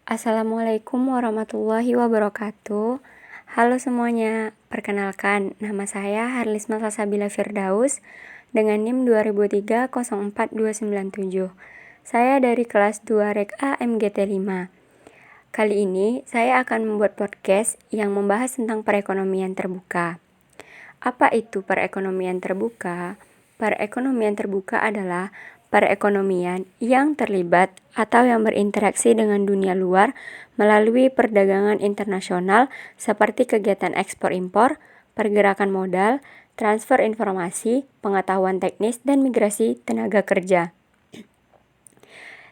Assalamualaikum warahmatullahi wabarakatuh. Halo semuanya, perkenalkan nama saya Harlisma Salsabila Firdaus dengan NIM 2003-04297. Saya dari kelas 2 Rek A MGT 5. Kali ini saya akan membuat podcast yang membahas tentang perekonomian terbuka. Apa itu perekonomian terbuka? Perekonomian terbuka adalah perekonomian yang terlibat atau yang berinteraksi dengan dunia luar melalui perdagangan internasional seperti kegiatan ekspor-impor, pergerakan modal, transfer informasi, pengetahuan teknis, dan migrasi tenaga kerja.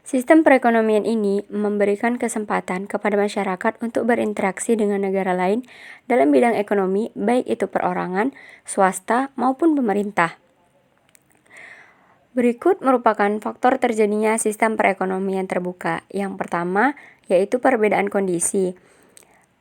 Sistem perekonomian ini memberikan kesempatan kepada masyarakat untuk berinteraksi dengan negara lain dalam bidang ekonomi, baik itu perorangan, swasta, maupun pemerintah. Berikut merupakan faktor terjadinya sistem perekonomian terbuka. Yang pertama, yaitu perbedaan kondisi.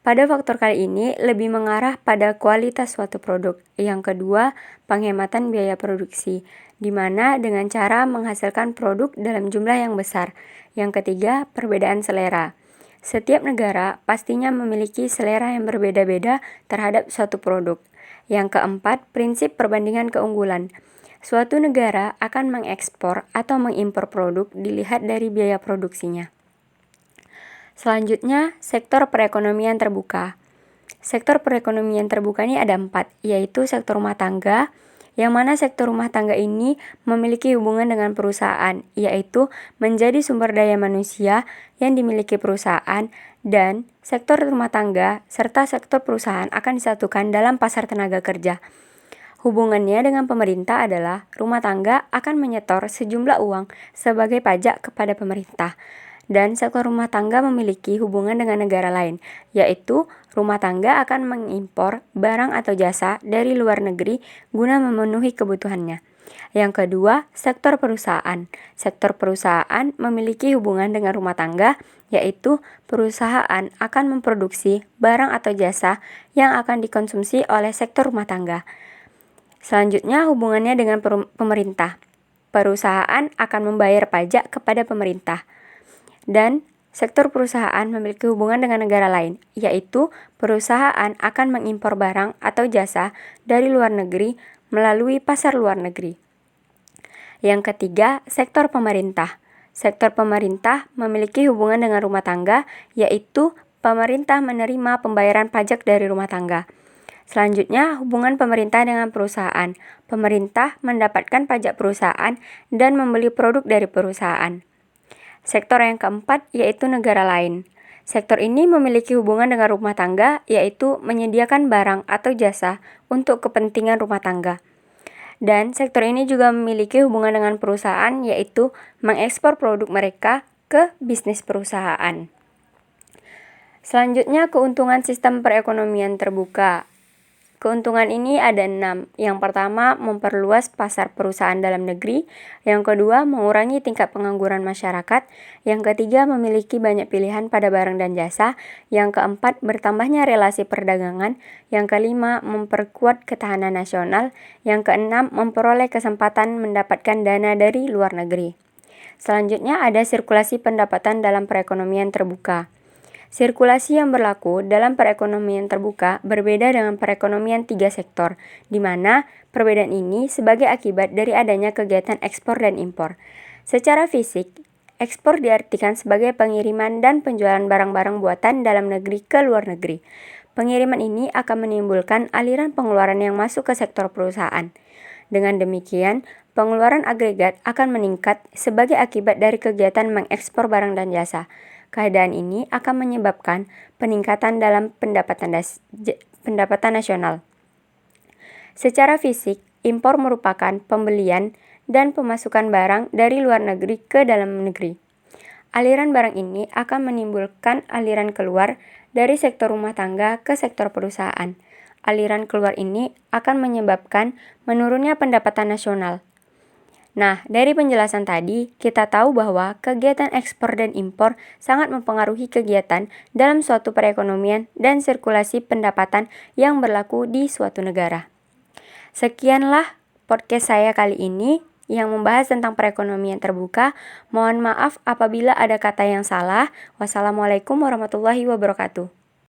Pada faktor kali ini lebih mengarah pada kualitas suatu produk. Yang kedua, penghematan biaya produksi, di mana dengan cara menghasilkan produk dalam jumlah yang besar. Yang ketiga, perbedaan selera. Setiap negara pastinya memiliki selera yang berbeda-beda terhadap suatu produk. Yang keempat, prinsip perbandingan keunggulan. Suatu negara akan mengekspor atau mengimpor produk dilihat dari biaya produksinya. Selanjutnya, sektor perekonomian terbuka. Sektor perekonomian terbuka ini ada 4, yaitu sektor rumah tangga, yang mana sektor rumah tangga ini memiliki hubungan dengan perusahaan, yaitu menjadi sumber daya manusia yang dimiliki perusahaan, dan sektor rumah tangga serta sektor perusahaan akan disatukan dalam pasar tenaga kerja. Hubungannya dengan pemerintah adalah rumah tangga akan menyetor sejumlah uang sebagai pajak kepada pemerintah. Dan sektor rumah tangga memiliki hubungan dengan negara lain, yaitu rumah tangga akan mengimpor barang atau jasa dari luar negeri guna memenuhi kebutuhannya. Yang kedua, sektor perusahaan. Sektor perusahaan memiliki hubungan dengan rumah tangga, yaitu perusahaan akan memproduksi barang atau jasa yang akan dikonsumsi oleh sektor rumah tangga. Selanjutnya, hubungannya dengan pemerintah. Perusahaan akan membayar pajak kepada pemerintah. Dan sektor perusahaan memiliki hubungan dengan negara lain, yaitu perusahaan akan mengimpor barang atau jasa dari luar negeri melalui pasar luar negeri. Yang ketiga, sektor pemerintah. Sektor pemerintah memiliki hubungan dengan rumah tangga, yaitu pemerintah menerima pembayaran pajak dari rumah tangga. Selanjutnya, hubungan pemerintah dengan perusahaan. Pemerintah mendapatkan pajak perusahaan dan membeli produk dari perusahaan. Sektor yang keempat yaitu negara lain. Sektor ini memiliki hubungan dengan rumah tangga, yaitu menyediakan barang atau jasa untuk kepentingan rumah tangga. Dan sektor ini juga memiliki hubungan dengan perusahaan, yaitu mengekspor produk mereka ke bisnis perusahaan. Selanjutnya, keuntungan sistem perekonomian terbuka. Keuntungan ini ada 6. Yang pertama, memperluas pasar perusahaan dalam negeri. Yang kedua, mengurangi tingkat pengangguran masyarakat. Yang ketiga, memiliki banyak pilihan pada barang dan jasa. Yang keempat, bertambahnya relasi perdagangan. Yang kelima, memperkuat ketahanan nasional. Yang keenam, memperoleh kesempatan mendapatkan dana dari luar negeri. Selanjutnya ada sirkulasi pendapatan dalam perekonomian terbuka. Sirkulasi yang berlaku dalam perekonomian terbuka berbeda dengan perekonomian 3 sektor, di mana perbedaan ini sebagai akibat dari adanya kegiatan ekspor dan impor. Secara fisik, ekspor diartikan sebagai pengiriman dan penjualan barang-barang buatan dalam negeri ke luar negeri. Pengiriman ini akan menimbulkan aliran pengeluaran yang masuk ke sektor perusahaan. Dengan demikian, pengeluaran agregat akan meningkat sebagai akibat dari kegiatan mengekspor barang dan jasa. Keadaan ini akan menyebabkan peningkatan dalam pendapatan nasional. Secara fisik, impor merupakan pembelian dan pemasukan barang dari luar negeri ke dalam negeri. Aliran barang ini akan menimbulkan aliran keluar dari sektor rumah tangga ke sektor perusahaan. Aliran keluar ini akan menyebabkan menurunnya pendapatan nasional. Nah, dari penjelasan tadi, kita tahu bahwa kegiatan ekspor dan impor sangat mempengaruhi kegiatan dalam suatu perekonomian dan sirkulasi pendapatan yang berlaku di suatu negara. Sekianlah podcast saya kali ini. yang membahas tentang perekonomian terbuka. Mohon maaf apabila ada kata yang salah. Wassalamualaikum warahmatullahi wabarakatuh.